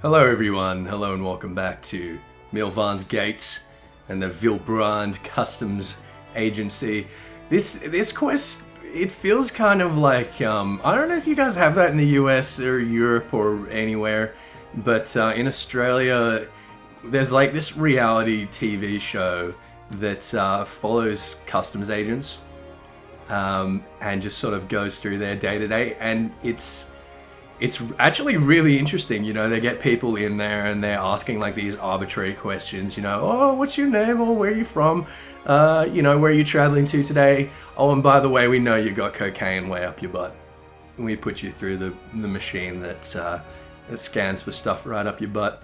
Hello everyone, hello and welcome back to Miqo'te and the Vilbrand Customs Agency. This quest, it feels kind of like, I don't know if you guys have that in the US or Europe or anywhere, but in Australia, there's like this reality TV show that follows customs agents and just sort of goes through their day-to-day, and it's actually really interesting. You know, they get people in there and they're asking like these arbitrary questions, you know, oh, what's your name, or where are you from, you know, where are you traveling to today, oh, and by the way, we know you got cocaine way up your butt, and we put you through the machine that scans for stuff right up your butt.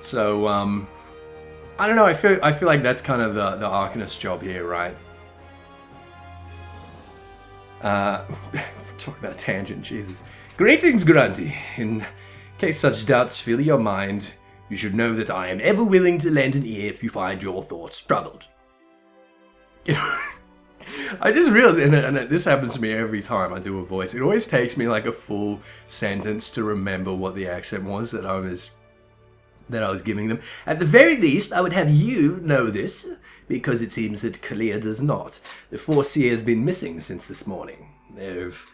So I don't know, I feel like that's kind of the Arcanist job here, right? Talk about tangent, Jesus. Greetings, Grunty. In case such doubts fill your mind, you should know that I am ever willing to lend an ear if you find your thoughts troubled. You know, I just realized, and this happens to me every time I do a voice, it always takes me like a full sentence to remember what the accent was that I was giving them. At the very least, I would have you know this, because it seems that Kalia does not. The Foreseer has been missing since this morning. There have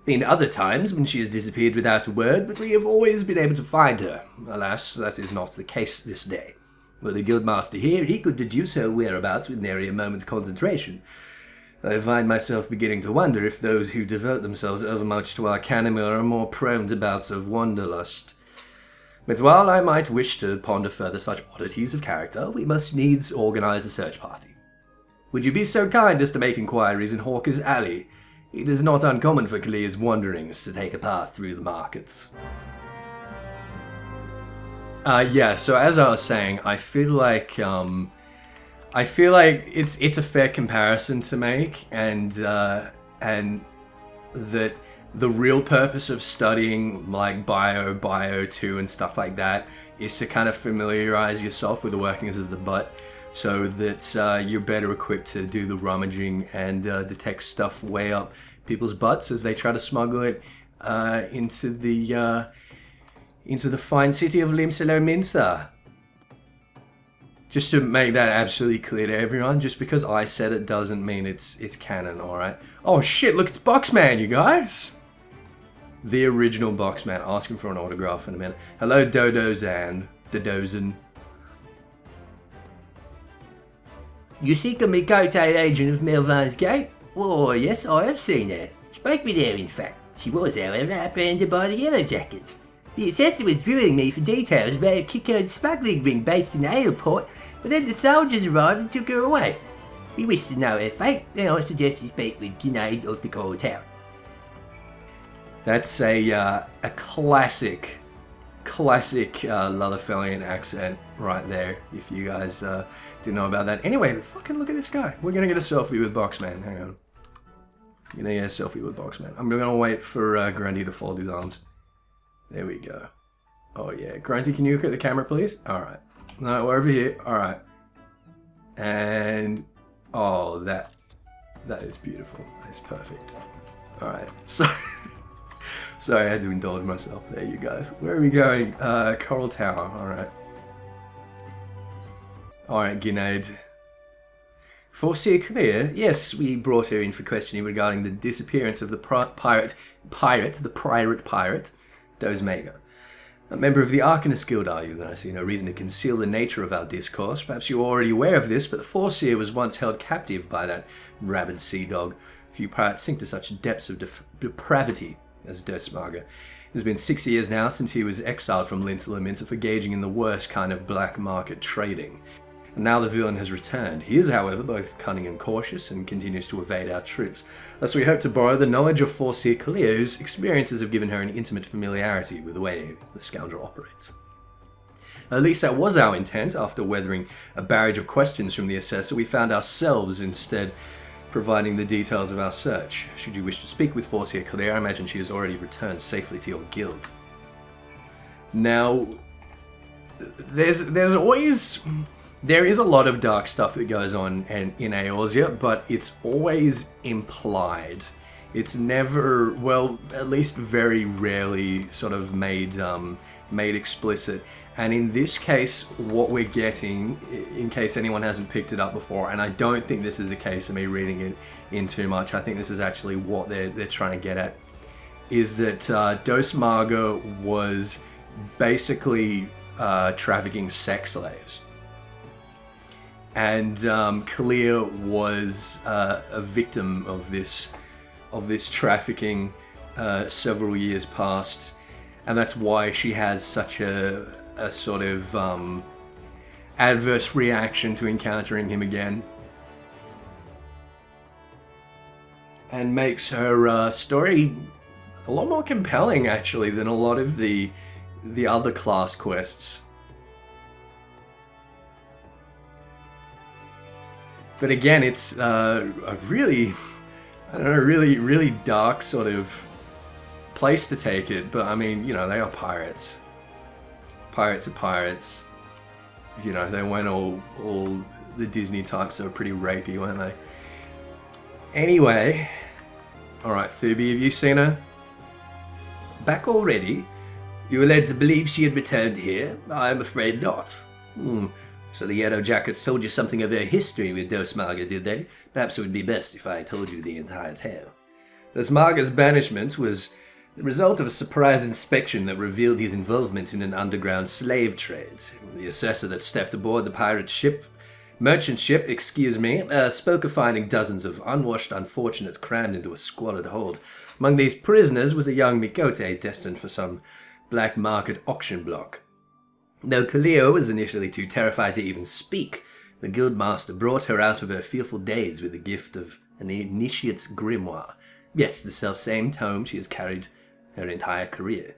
been other times when she has disappeared without a word, but we have always been able to find her. Alas, that is not the case this day. Were the Guildmaster here, he could deduce her whereabouts with nary a moment's concentration. I find myself beginning to wonder if those who devote themselves overmuch to Arcanima are more prone to bouts of wanderlust. But while I might wish to ponder further such oddities of character, we must needs organize a search party. Would you be so kind as to make inquiries in Hawker's Alley? It is not uncommon for Kalia's wanderings to take a path through the markets. Yeah, so as I was saying, I feel like it's a fair comparison to make, and that the real purpose of studying like Bio 2 and stuff like that is to kind of familiarize yourself with the workings of the butt, so that you're better equipped to do the rummaging and detect stuff way up people's butts as they try to smuggle it into the fine city of Limsalo Minsa. Just to make that absolutely clear to everyone, just because I said it doesn't mean it's canon, alright? Oh shit, look, it's Boxman, you guys! The original Boxman, asking for an autograph in a minute. Hello, Dodozan. Dodozan. You seek a Miqo'te agent of Melvan's Gate? Oh, yes, I have seen her. Spoke with her, in fact. She was, however, apprehended by the Yellow Jackets. The assessor was drilling me for details about a kick-owned smuggling ring based in the Aleport, but then the soldiers arrived and took her away. We wished to know her fate, and I suggested speak with Junaid of the Coral Tower. That's a classic Lutherfellian accent right there, if you guys didn't know about that. Anyway, fucking look at this guy. We're gonna get a selfie with Boxman. Hang on. I'm gonna get a selfie with Boxman. I'm gonna wait for Grundy to fold his arms. There we go. Oh yeah. Grundy, can you look at the camera, please? Alright. No, we're over here. Alright. And... oh, that is beautiful. That's perfect. Alright. So... sorry, I had to indulge myself there, you guys. Where are we going? Coral Tower. Alright. Alright, Junaid. Foreseer clear? Yes, we brought her in for questioning regarding the disappearance of the pirate, Dozmega. A member of the Arcanist Guild, are you? Then I see no reason to conceal the nature of our discourse. Perhaps you are already aware of this, but the Foreseer was once held captive by that rabid sea dog. Few pirates sink to such depths of depravity as Dozmega. It has been 6 years now since he was exiled from Limsalo for engaging in the worst kind of black market trading. And now the villain has returned. He is, however, both cunning and cautious, and continues to evade our troops. Thus we hope to borrow the knowledge of Foreseer Kalia, whose experiences have given her an intimate familiarity with the way the scoundrel operates. At least that was our intent. After weathering a barrage of questions from the assessor, we found ourselves instead providing the details of our search. Should you wish to speak with Foreseer Kalia, I imagine she has already returned safely to your guild. Now, there's always... there is a lot of dark stuff that goes on in Eorzea, but it's always implied It's never, well, at least very rarely sort of made explicit. And in this case, what we're getting, in case anyone hasn't picked it up before, and I don't think this is a case of me reading it in too much, I think this is actually what they're trying to get at, is that Dos Marga was basically trafficking sex slaves. And Kalia was a victim of this trafficking several years past, and that's why she has such a sort of adverse reaction to encountering him again, and makes her story a lot more compelling actually than a lot of the other class quests. But again, it's a really, I don't know, really dark sort of place to take it. But I mean, you know, they are pirates. Pirates are pirates. You know, they weren't all the Disney types that were pretty rapey, weren't they? Anyway, alright, Thuby, have you seen her? Back already? You were led to believe she had returned here? I am afraid not. So the Yellow Jackets told you something of her history with Dos Marga, did they? Perhaps it would be best if I told you the entire tale. Dos Marga's banishment was the result of a surprise inspection that revealed his involvement in an underground slave trade. The assessor that stepped aboard the merchant ship, spoke of finding dozens of unwashed unfortunates crammed into a squalid hold. Among these prisoners was a young Miqo'te destined for some black market auction block. Though Kalia was initially too terrified to even speak, the guildmaster brought her out of her fearful daze with the gift of an initiate's grimoire. Yes, the self-same tome she has carried her entire career.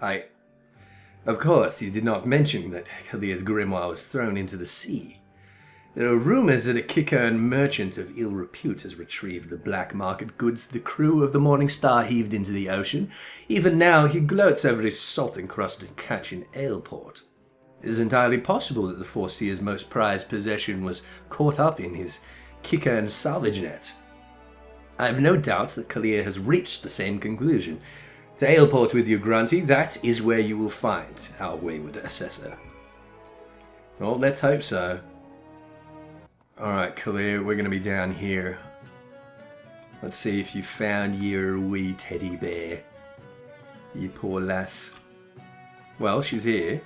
Of course, you did not mention that Kalia's grimoire was thrown into the sea. There are rumors that a Kickern merchant of ill repute has retrieved the black market goods the crew of the Morning Star heaved into the ocean. Even now, he gloats over his salt-encrusted catch in Aleport. It is entirely possible that the Foreseer's most prized possession was caught up in his Kickern salvage net. I have no doubts that Kalia has reached the same conclusion. To Aleport with you, Grunty, that is where you will find our wayward assessor. Well, let's hope so. Alright, Kalia, we're going to be down here. Let's see if you found your wee teddy bear. You poor lass. Well, she's here.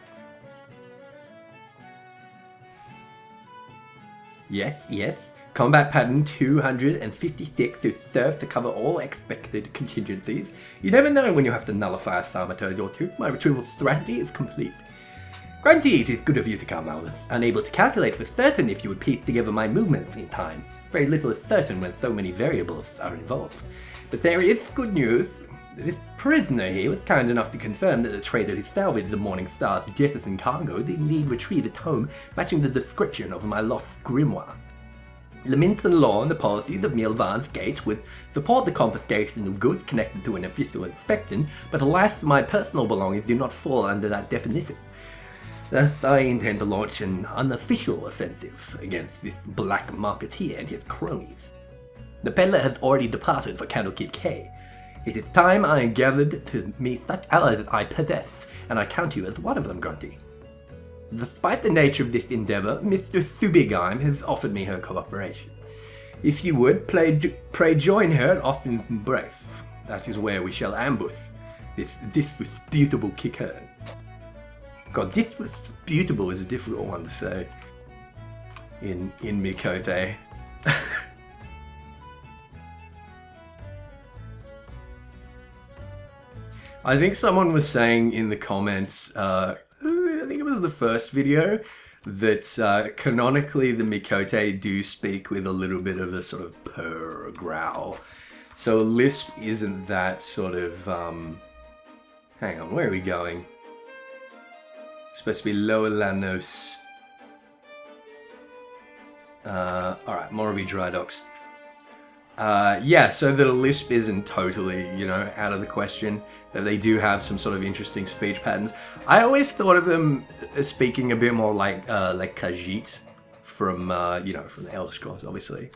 Yes. Combat pattern 256 is served to cover all expected contingencies. You never know when you have to nullify a thaumaturge or two. My retrieval strategy is complete. Grunty, it is good of you to come. I was unable to calculate for certain if you would piece together my movements in time. Very little is certain when so many variables are involved. But there is good news. This prisoner here was kind enough to confirm that the trader who salvaged the Morning Star's jettison cargo did indeed retrieve a tome matching the description of my lost grimoire. The Minton law and the policies of Milvan's Gate would support the confiscation of goods connected to an official inspection, but alas, my personal belongings do not fall under that definition. Thus, I intend to launch an unofficial offensive against this black marketeer and his cronies. The peddler has already departed for Candlekeep Cay. It is time I gathered to me such allies as I possess, and I count you as one of them, Grunty. Despite the nature of this endeavor, Mr. Subigheim has offered me her cooperation. If you would, pray join her at Austin's Embrace. That is where we shall ambush this disputable kicker. God, disputable is a difficult one to say in Miqo'te. I think someone was saying in the comments, I think it was the first video, that canonically the Miqo'te do speak with a little bit of a sort of purr or growl. So a lisp isn't that sort of, hang on, where are we going? Supposed to be Lower Lanos. Alright, Moravi Dry Docks. Yeah, so that a lisp isn't totally, out of the question. That they do have some sort of interesting speech patterns. I always thought of them as speaking a bit more like Khajiit from, from the Elder Scrolls, obviously.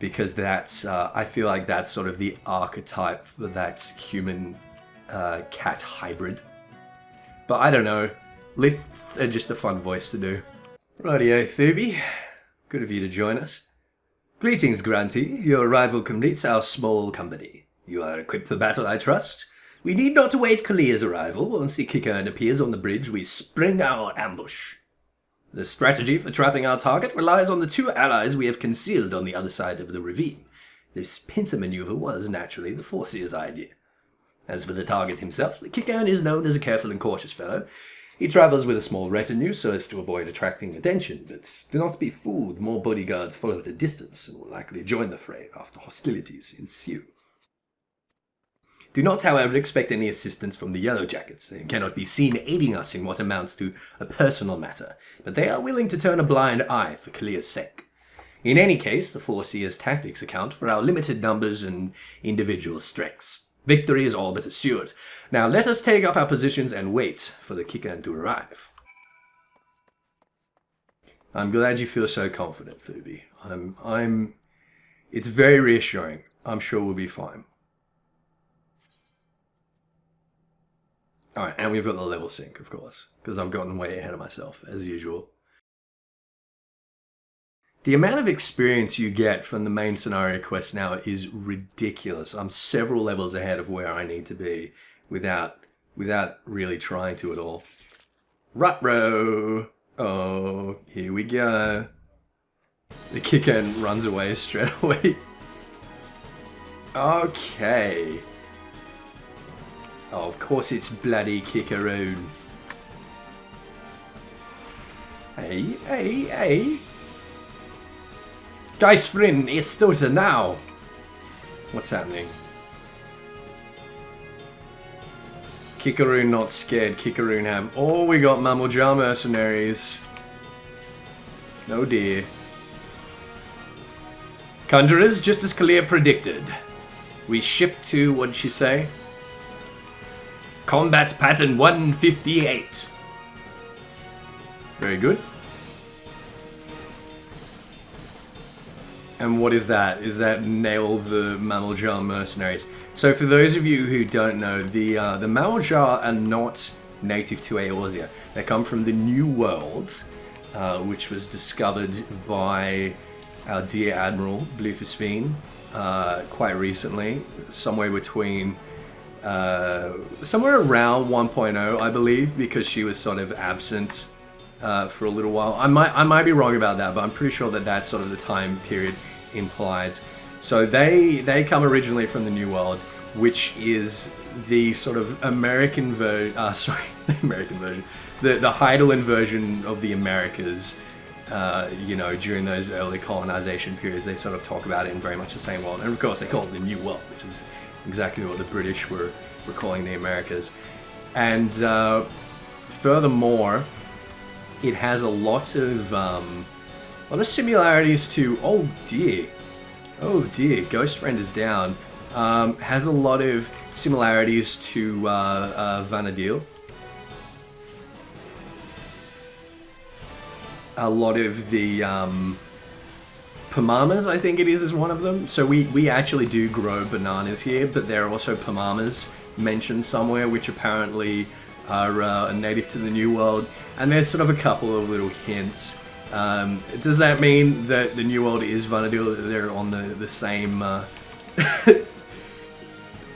because that's, I feel like that's sort of the archetype for that human cat hybrid. But I don't know. Lith are just a fun voice to do. Rightio, Thuby. Good of you to join us. Greetings, Grunty. Your arrival completes our small company. You are equipped for battle, I trust. We need not await Kalia's arrival. Once the Kickern appears on the bridge, we spring our ambush. The strategy for trapping our target relies on the 2 allies we have concealed on the other side of the ravine. This pincer maneuver was, naturally, the Foreseer's idea. As for the target himself, the Kickern is known as a careful and cautious fellow. He travels with a small retinue so as to avoid attracting attention, but do not be fooled, more bodyguards follow at a distance and will likely join the fray after hostilities ensue. Do not, however, expect any assistance from the Yellow Jackets. They cannot be seen aiding us in what amounts to a personal matter, but they are willing to turn a blind eye for Kalia's sake. In any case, the Foreseer's tactics account for our limited numbers and individual strengths. Victory is all but assured. Now let us take up our positions and wait for the Kickern to arrive. I'm glad you feel so confident, Thuby. It's very reassuring. I'm sure we'll be fine. Alright, and we've got the level sync, of course, because I've gotten way ahead of myself, as usual. The amount of experience you get from the main scenario quest now is ridiculous. I'm several levels ahead of where I need to be without really trying to at all. Ruh-roh! Oh, here we go. The Kickern runs away straight away. Okay. Oh, of course it's bloody Kickaroon. Hey, hey, hey. Geistfrin is Thota now. What's happening? Kickaroon not scared. Kickaroon have. Oh, we got Mammaljar mercenaries. Oh dear. Conjurers, just as Kalia predicted. We shift to, what did she say? Combat pattern 158. Very good. And what is that? Is that nail the Mammaljar mercenaries? So for those of you who don't know, the Mammaljar are not native to Eorzea. They come from the New World, which was discovered by our dear Admiral Bluefisfine quite recently, somewhere between somewhere around 1.0, I believe, because she was sort of absent for a little while. I might be wrong about that, but I'm pretty sure that that's sort of the time period implied. So they come originally from the New World, which is the sort of American version. The American version, the Heidelin version of the Americas. You know, during those early colonization periods, they sort of talk about it in very much the same world, and of course they call it the New World, which is exactly what the British were calling the Americas. And furthermore, it has a lot of similarities to, oh dear, Ghost Friend is down. Has a lot of similarities to Vanadil. A lot of the Pamamas, I think it is one of them. So we actually do grow bananas here, but there are also Pamamas mentioned somewhere, which apparently are native to the New World. And there's sort of a couple of little hints. Does that mean that the New World is Vanadil? They're on the same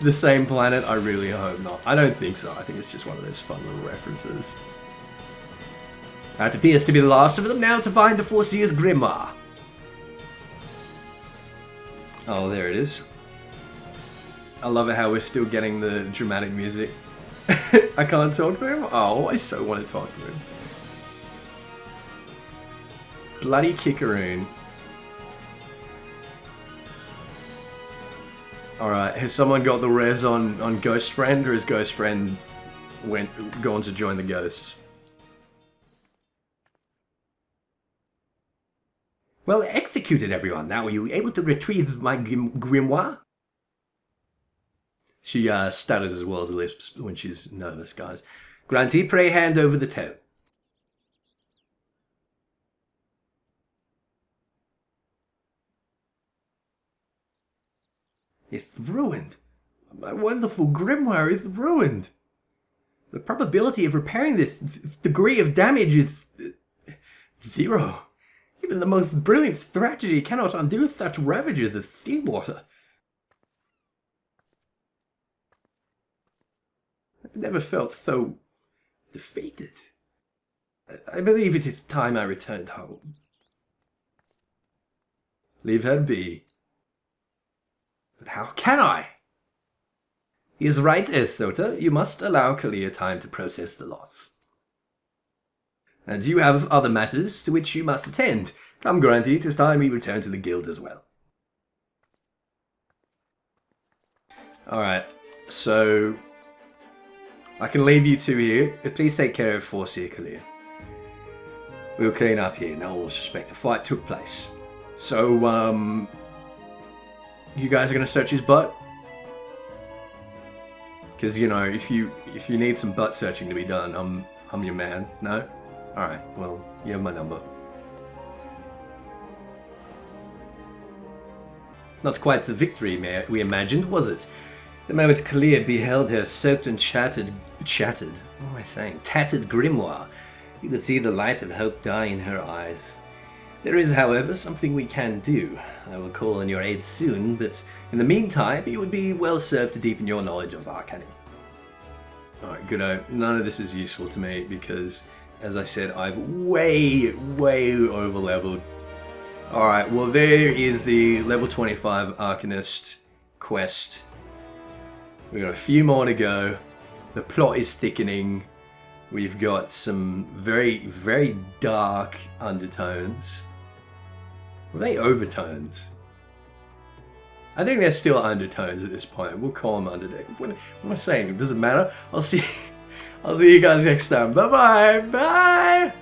the same planet? I really hope not. I don't think so. I think it's just one of those fun little references. That appears to be the last of them. Now to find the Foreseer's Grimoire. Oh, there it is. I love it how we're still getting the dramatic music. I can't talk to him? Oh, I so want to talk to him. Bloody Kickaroon. Alright, has someone got the res on Ghost Friend, or is Ghost Friend gone to join the ghosts? Well executed, everyone. Now, are you able to retrieve my grimoire? She stutters as well as lisps when she's nervous, guys. Grunty, pray hand over the toe. It's ruined. My wonderful grimoire is ruined. The probability of repairing this degree of damage is 0. Even the most brilliant strategy cannot undo such ravages as seawater. I've never felt so defeated. I believe it is time I returned home. Leave her be. But how can I? He is right, Miqo'te. You must allow Kalia time to process the loss. And you have other matters to which you must attend. Come, Grunty, it is time we return to the guild as well. Alright, so I can leave you two here. Please take care of Forcia Kalia. We'll clean up here. No one will suspect a fight took place. So, you guys are gonna search his butt? Because, you know, if you need some butt searching to be done, I'm your man. No? Alright, well, you have my number. Not quite the victory we imagined, was it? The moment Kalia beheld her soaked and tattered grimoire, you could see the light of hope die in her eyes. There is, however, something we can do. I will call on your aid soon, but in the meantime, you would be well served to deepen your knowledge of Arcanist. Alright, good. None of this is useful to me because, as I said, I've way over-leveled. Alright, well there is the level 25 Arcanist quest. We've got a few more to go. The plot is thickening. We've got some very dark undertones. Were they overtones? I think they're still undertones at this point. We'll call them undertones. What am I saying? It doesn't matter. I'll see you guys next time. Bye-bye. Bye.